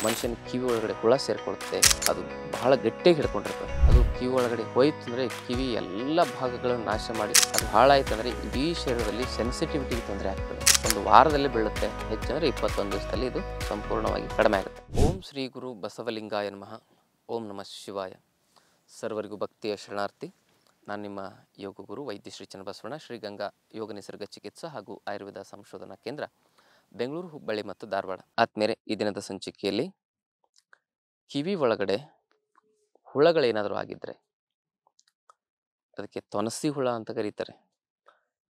ಮನುಷ್ಯನ ಕಿವಿ ಒಳಗಡೆ ಹುಳ ಸೇರ್ಕೊಳುತ್ತೆ. ಅದು ಬಹಳ ಗಟ್ಟಿಯಾಗಿ ಹಿಡ್ಕೊಂಡಿರ್ತದೆ. ಅದು ಕಿವಿ ಒಳಗಡೆ ಹೋಯ್ತು ಅಂದರೆ ಕಿವಿ ಎಲ್ಲ ಭಾಗಗಳನ್ನು ನಾಶ ಮಾಡಿ ಅದು ಹಾಳಾಯ್ತು ಅಂದರೆ ಇಡೀ ಶರೀರದಲ್ಲಿ ಸೆನ್ಸಿಟಿವಿಟಿಗೆ ತೊಂದರೆ ಆಗ್ತದೆ. ಒಂದು ವಾರದಲ್ಲಿ ಬೀಳುತ್ತೆ, ಹೆಚ್ಚಂದರೆ 21 ದಿವಸದಲ್ಲಿ ಇದು ಸಂಪೂರ್ಣವಾಗಿ ಕಡಿಮೆ ಆಗುತ್ತೆ. ಓಂ ಶ್ರೀ ಗುರು ಬಸವಲಿಂಗಾಯ ನಮಃ. ಓಂ ನಮಃ ಶಿವಾಯ. ಸರ್ವರಿಗೂ ಭಕ್ತಿಯ ಶರಣಾರ್ಥಿ. ನಾನು ನಿಮ್ಮ ಯೋಗ ಗುರು ವೈದ್ಯ ಶ್ರೀ ಚನ್ನಬಸವಣ್ಣ, ಶ್ರೀಗಂಗಾ ಯೋಗ ನಿಸರ್ಗ ಚಿಕಿತ್ಸಾ ಹಾಗೂ ಆಯುರ್ವೇದ ಸಂಶೋಧನಾ ಕೇಂದ್ರ, ಬೆಂಗಳೂರು, ಹುಬ್ಬಳ್ಳಿ ಮತ್ತು ಧಾರವಾಡ. ಆದ್ಮೇಲೆ ಈ ದಿನದ ಸಂಚಿಕೆಯಲ್ಲಿ ಕಿವಿ ಒಳಗಡೆ ಹುಳಗಳೇನಾದರೂ ಆಗಿದ್ದರೆ ಅದಕ್ಕೆ ತೊನಸಿ ಹುಳ ಅಂತ ಕರೀತಾರೆ.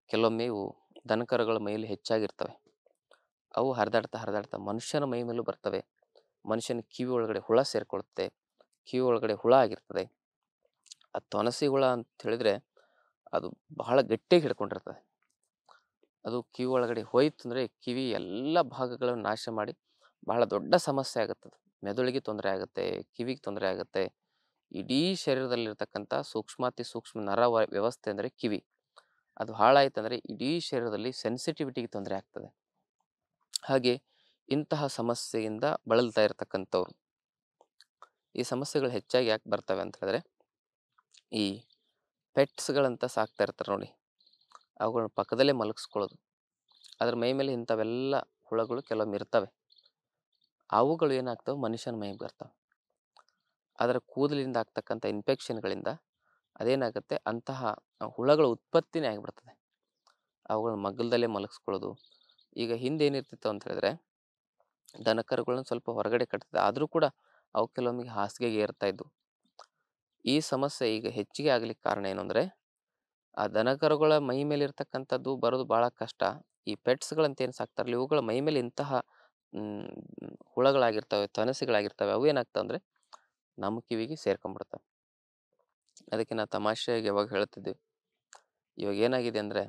ಕೆಲವೊಮ್ಮೆ ಇವು ದನಕರುಗಳ ಮೈಯಲ್ಲಿ ಹೆಚ್ಚಾಗಿರ್ತವೆ. ಅವು ಹರಿದಾಡ್ತಾ ಮನುಷ್ಯನ ಮೈ ಮೇಲೂ ಬರ್ತವೆ. ಮನುಷ್ಯನ ಕಿವಿ ಒಳಗಡೆ ಹುಳ ಸೇರ್ಕೊಳುತ್ತೆ. ಕಿವಿ ಒಳಗಡೆ ಹುಳ ಆಗಿರ್ತದೆ. ಆ ತೊನಸಿ ಹುಳ ಅಂತ ಹೇಳಿದ್ರೆ ಅದು ಬಹಳ ಗಟ್ಟಿಯಾಗಿ ಹಿಡ್ಕೊಂಡಿರ್ತದೆ. ಅದು ಕಿವಿ ಒಳಗಡೆ ಹೋಯ್ತು ಅಂದರೆ ಕಿವಿ ಎಲ್ಲ ಭಾಗಗಳನ್ನು ನಾಶ ಮಾಡಿ ಬಹಳ ದೊಡ್ಡ ಸಮಸ್ಯೆ ಆಗುತ್ತದೆ. ಮೆದುಳಿಗೆ ತೊಂದರೆ ಆಗುತ್ತೆ, ಕಿವಿಗೆ ತೊಂದರೆ ಆಗುತ್ತೆ. ಇಡೀ ಶರೀರದಲ್ಲಿರ್ತಕ್ಕಂಥ ಸೂಕ್ಷ್ಮಾತಿ ಸೂಕ್ಷ್ಮ ನರ ವ್ಯವಸ್ಥೆ ಅಂದರೆ ಕಿವಿ, ಅದು ಹಾಳಾಯ್ತು ಅಂದರೆ ಇಡೀ ಶರೀರದಲ್ಲಿ ಸೆನ್ಸಿಟಿವಿಟಿಗೆ ತೊಂದರೆ ಆಗ್ತದೆ. ಹಾಗೆ ಇಂತಹ ಸಮಸ್ಯೆಯಿಂದ ಬಳಲ್ತಾ ಇರತಕ್ಕಂಥವ್ರು, ಈ ಸಮಸ್ಯೆಗಳು ಹೆಚ್ಚಾಗಿ ಯಾಕೆ ಬರ್ತವೆ ಅಂತ ಹೇಳಿದ್ರೆ, ಈ ಪೆಟ್ಸ್ಗಳಂತ ಸಾಕ್ತಾ ಇರ್ತಾರೆ ನೋಡಿ, ಅವುಗಳನ್ನ ಪಕ್ಕದಲ್ಲೇ ಮಲಗಿಸ್ಕೊಳ್ಳೋದು, ಅದ್ರ ಮೈ ಮೇಲೆ ಇಂಥವೆಲ್ಲ ಹುಳಗಳು ಕೆಲವೊಮ್ಮೆ ಇರ್ತವೆ. ಅವುಗಳು ಏನಾಗ್ತವೆ, ಮನುಷ್ಯನ ಮೈಗೆ ಬರ್ತವೆ. ಅದರ ಕೂದಲಿಂದ ಆಗ್ತಕ್ಕಂಥ ಇನ್ಫೆಕ್ಷನ್ಗಳಿಂದ ಅದೇನಾಗುತ್ತೆ, ಅಂತಹ ಹುಳಗಳ ಉತ್ಪತ್ತಿನೇ ಆಗಿಬಿಡ್ತದೆ. ಅವುಗಳನ್ನ ಮಗ್ಗಲದಲ್ಲೇ ಮಲಗಿಸ್ಕೊಳ್ಳೋದು. ಈಗ ಹಿಂದೆ ಏನಿರ್ತಿತ್ತು ಅಂತ ಹೇಳಿದ್ರೆ, ದನಕರುಗಳನ್ನ ಸ್ವಲ್ಪ ಹೊರಗಡೆ ಕಟ್ತಿದ್ದೆ, ಆದರೂ ಕೂಡ ಅವು ಕೆಲವೊಮ್ಮೆ ಹಾಸಿಗೆಗೆ ಏರ್ತಾ ಇದ್ವು. ಈ ಸಮಸ್ಯೆ ಈಗ ಹೆಚ್ಚಿಗೆ ಆಗ್ಲಿಕ್ಕೆ ಕಾರಣ ಏನು ಅಂದರೆ, ಆ ದನಕರುಗಳ ಮೈ ಮೇಲೆ ಇರ್ತಕ್ಕಂಥದ್ದು ಬರೋದು ಭಾಳ ಕಷ್ಟ. ಈ ಪೆಟ್ಸ್ಗಳಂತ ಏನು ಸಾಕ್ತಾರಲ್ಲ, ಇವುಗಳ ಮೈ ಮೇಲೆ ಇಂತಹ ಹುಳಗಳಾಗಿರ್ತವೆ, ತೊನಸಿಗಳಾಗಿರ್ತವೆ. ಅವು ಏನಾಗ್ತವೆ ಅಂದರೆ ನಮ್ಮ ಕಿವಿಗೆ ಸೇರ್ಕೊಂಡ್ಬಿಡ್ತವೆ. ಅದಕ್ಕೆ ನಾವು ತಮಾಷೆಯಾಗಿ ಯಾವಾಗ ಹೇಳ್ತಿದ್ವಿ, ಇವಾಗ ಏನಾಗಿದೆ ಅಂದರೆ,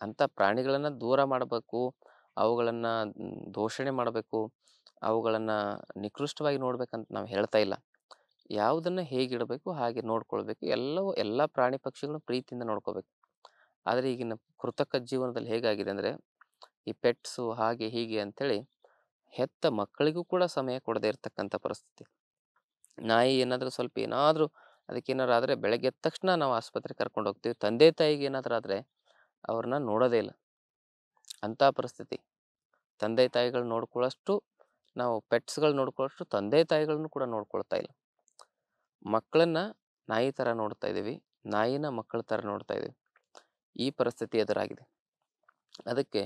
ಅಂಥ ಪ್ರಾಣಿಗಳನ್ನು ದೂರ ಮಾಡಬೇಕು, ಅವುಗಳನ್ನು ದೂಷಣೆ ಮಾಡಬೇಕು, ಅವುಗಳನ್ನು ನಿಕೃಷ್ಟವಾಗಿ ನೋಡ್ಬೇಕಂತ ನಾವು ಹೇಳ್ತಾ ಇಲ್ಲ. ಯಾವುದನ್ನು ಹೇಗಿಡಬೇಕು ಹಾಗೆ ನೋಡ್ಕೊಳ್ಬೇಕು. ಎಲ್ಲ ಪ್ರಾಣಿ ಪಕ್ಷಿಗಳನ್ನು ಪ್ರೀತಿಯಿಂದ ನೋಡ್ಕೋಬೇಕು. ಆದರೆ ಈಗಿನ ಕೃತಕ ಜೀವನದಲ್ಲಿ ಹೇಗಾಗಿದೆ ಅಂದರೆ, ಈ ಪೆಟ್ಸು ಹಾಗೆ ಹೀಗೆ ಅಂಥೇಳಿ ಹೆತ್ತ ಮಕ್ಕಳಿಗೂ ಕೂಡ ಸಮಯ ಕೊಡದೇ ಇರತಕ್ಕಂಥ ಪರಿಸ್ಥಿತಿ. ನಾಯಿ ಏನಾದರೂ ಅದಕ್ಕೇನಾದ್ರು ಆದರೆ ಬೆಳಗ್ಗೆ ಎದ್ದ ತಕ್ಷಣ ನಾವು ಆಸ್ಪತ್ರೆಗೆ ಕರ್ಕೊಂಡು ಹೋಗ್ತೀವಿ. ತಂದೆ ತಾಯಿಗೆ ಏನಾದರೂ ಆದರೆ ಅವ್ರನ್ನ ನೋಡೋದೇ ಇಲ್ಲ. ಅಂಥ ಪರಿಸ್ಥಿತಿ. ತಂದೆ ತಾಯಿಗಳು ನೋಡ್ಕೊಳ್ಳೋಷ್ಟು ನಾವು ಪೆಟ್ಸ್ಗಳು ನೋಡ್ಕೊಳ್ಳೋಷ್ಟು ತಂದೆ ತಾಯಿಗಳನ್ನು ಕೂಡ ನೋಡ್ಕೊಳ್ತಾ ಇಲ್ಲ. ಮಕ್ಕಳನ್ನ ನಾಯಿ ಥರ ನೋಡ್ತಾ ಇದ್ದೀವಿ, ನಾಯಿನ ಮಕ್ಕಳ ಥರ ನೋಡ್ತಾ ಇದ್ದೀವಿ. ಈ ಪರಿಸ್ಥಿತಿ ಎದುರಾಗಿದೆ. ಅದಕ್ಕೆ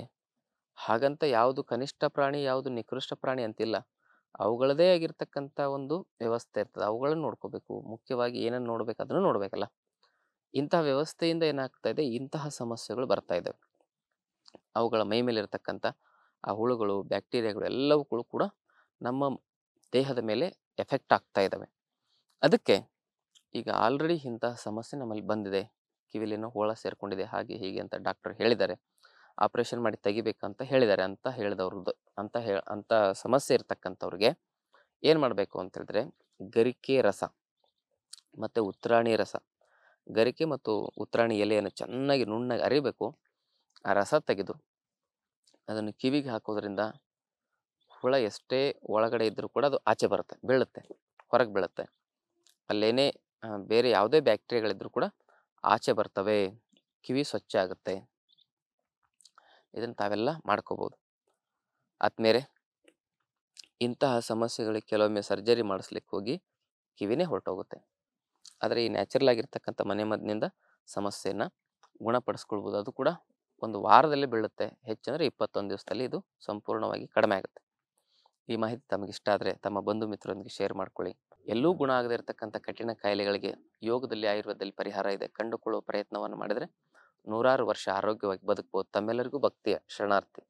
ಹಾಗಂತ ಯಾವುದು ಕನಿಷ್ಠ ಪ್ರಾಣಿ, ಯಾವುದು ನಿಕೃಷ್ಟ ಪ್ರಾಣಿ ಅಂತಿಲ್ಲ. ಅವುಗಳದೇ ಆಗಿರ್ತಕ್ಕಂಥ ಒಂದು ವ್ಯವಸ್ಥೆ ಇರ್ತದೆ. ಅವುಗಳನ್ನು ನೋಡ್ಕೋಬೇಕು. ಮುಖ್ಯವಾಗಿ ಏನನ್ನು ನೋಡ್ಬೇಕು ಅದನ್ನು ನೋಡಬೇಕಲ್ಲ. ಇಂತಹ ವ್ಯವಸ್ಥೆಯಿಂದ ಏನಾಗ್ತಾ ಇದೆ, ಇಂತಹ ಸಮಸ್ಯೆಗಳು ಬರ್ತಾ ಇದ್ದಾವೆ. ಅವುಗಳ ಮೈ ಮೇಲೆ ಇರತಕ್ಕಂಥ ಆ ಹುಳುಗಳು, ಬ್ಯಾಕ್ಟೀರಿಯಾಗಳು ಎಲ್ಲವೂ ಕೂಡ ನಮ್ಮ ದೇಹದ ಮೇಲೆ ಎಫೆಕ್ಟ್ ಆಗ್ತಾ ಇದ್ದಾವೆ. ಅದಕ್ಕೆ ಈಗ ಆಲ್ರೆಡಿ ಇಂತಹ ಸಮಸ್ಯೆ ನಮ್ಮಲ್ಲಿ ಬಂದಿದೆ, ಕಿವಿಲೇನೋ ಹುಳ ಸೇರ್ಕೊಂಡಿದೆ ಹಾಗೆ ಹೀಗೆ ಅಂತ ಡಾಕ್ಟರ್ ಹೇಳಿದ್ದಾರೆ, ಆಪ್ರೇಷನ್ ಮಾಡಿ ತೆಗಿಬೇಕಂತ ಹೇಳಿದ್ದಾರೆ ಅಂತ ಹೇಳಿದವ್ರದ್ದು ಅಂಥ ಸಮಸ್ಯೆ ಇರ್ತಕ್ಕಂಥವ್ರಿಗೆ ಏನು ಮಾಡಬೇಕು ಅಂತ ಹೇಳಿದ್ರೆ, ಗರಿಕೆ ರಸ ಮತ್ತು ಉತ್ರಾಣಿ ರಸ, ಗರಿಕೆ ಮತ್ತು ಉತ್ರಾಣಿ ಎಲೆಯನ್ನು ಚೆನ್ನಾಗಿ ನುಣ್ಣಗೆ ಅರಿಬೇಕು. ಆ ರಸ ತೆಗೆದು ಅದನ್ನು ಕಿವಿಗೆ ಹಾಕೋದ್ರಿಂದ ಹುಳ ಎಷ್ಟೇ ಒಳಗಡೆ ಇದ್ದರೂ ಕೂಡ ಅದು ಆಚೆ ಬರುತ್ತೆ, ಬೀಳುತ್ತೆ, ಹೊರಗೆ ಬೀಳುತ್ತೆ. ಅಲ್ಲೇನೇ ಬೇರೆ ಯಾವುದೇ ಬ್ಯಾಕ್ಟೀರಿಯಾಗಳಿದ್ರೂ ಕೂಡ ಆಚೆ ಬರ್ತವೆ, ಕಿವಿ ಸ್ವಚ್ಛ ಆಗುತ್ತೆ. ಇದನ್ನು ತಾವೆಲ್ಲ ಮಾಡ್ಕೋಬೋದು. ಆದ್ಮೇಲೆ ಇಂತಹ ಸಮಸ್ಯೆಗಳಿಗೆ ಕೆಲವೊಮ್ಮೆ ಸರ್ಜರಿ ಮಾಡಿಸ್ಲಿಕ್ಕೆ ಹೋಗಿ ಕಿವಿನೇ ಹೊರಟೋಗುತ್ತೆ. ಆದರೆ ಈ ನ್ಯಾಚುರಲ್ ಆಗಿರ್ತಕ್ಕಂಥ ಮನೆಮದ್ದಿನಿಂದ ಸಮಸ್ಯೆಯನ್ನು ಗುಣಪಡಿಸ್ಕೊಳ್ಬೋದು. ಅದು ಕೂಡ ಒಂದು ವಾರದಲ್ಲಿ ಬೀಳುತ್ತೆ, ಹೆಚ್ಚಂದರೆ 21 ದಿವಸದಲ್ಲಿ ಇದು ಸಂಪೂರ್ಣವಾಗಿ ಕಡಿಮೆ ಆಗುತ್ತೆ. ಈ ಮಾಹಿತಿ ತಮಗಿಷ್ಟ ಆದರೆ ತಮ್ಮ ಬಂಧು ಮಿತ್ರರೊಂದಿಗೆ ಶೇರ್ ಮಾಡ್ಕೊಳ್ಳಿ. ಎಲ್ಲೂ ಗುಣ ಆಗದೇ ಇರತಕ್ಕಂಥ ಕಠಿಣ ಕಾಯಿಲೆಗಳಿಗೆ ಯೋಗದಲ್ಲಿ, ಆಯುರ್ವೇದದಲ್ಲಿ ಪರಿಹಾರ ಇದೆ. ಕಂಡುಕೊಳ್ಳುವ ಪ್ರಯತ್ನವನ್ನು ಮಾಡಿದರೆ 100 ವರ್ಷ ಆರೋಗ್ಯವಾಗಿ ಬದುಕಬಹುದು. ತಮ್ಮೆಲ್ಲರಿಗೂ ಭಕ್ತಿಯ ಶರಣಾರ್ಥಿ.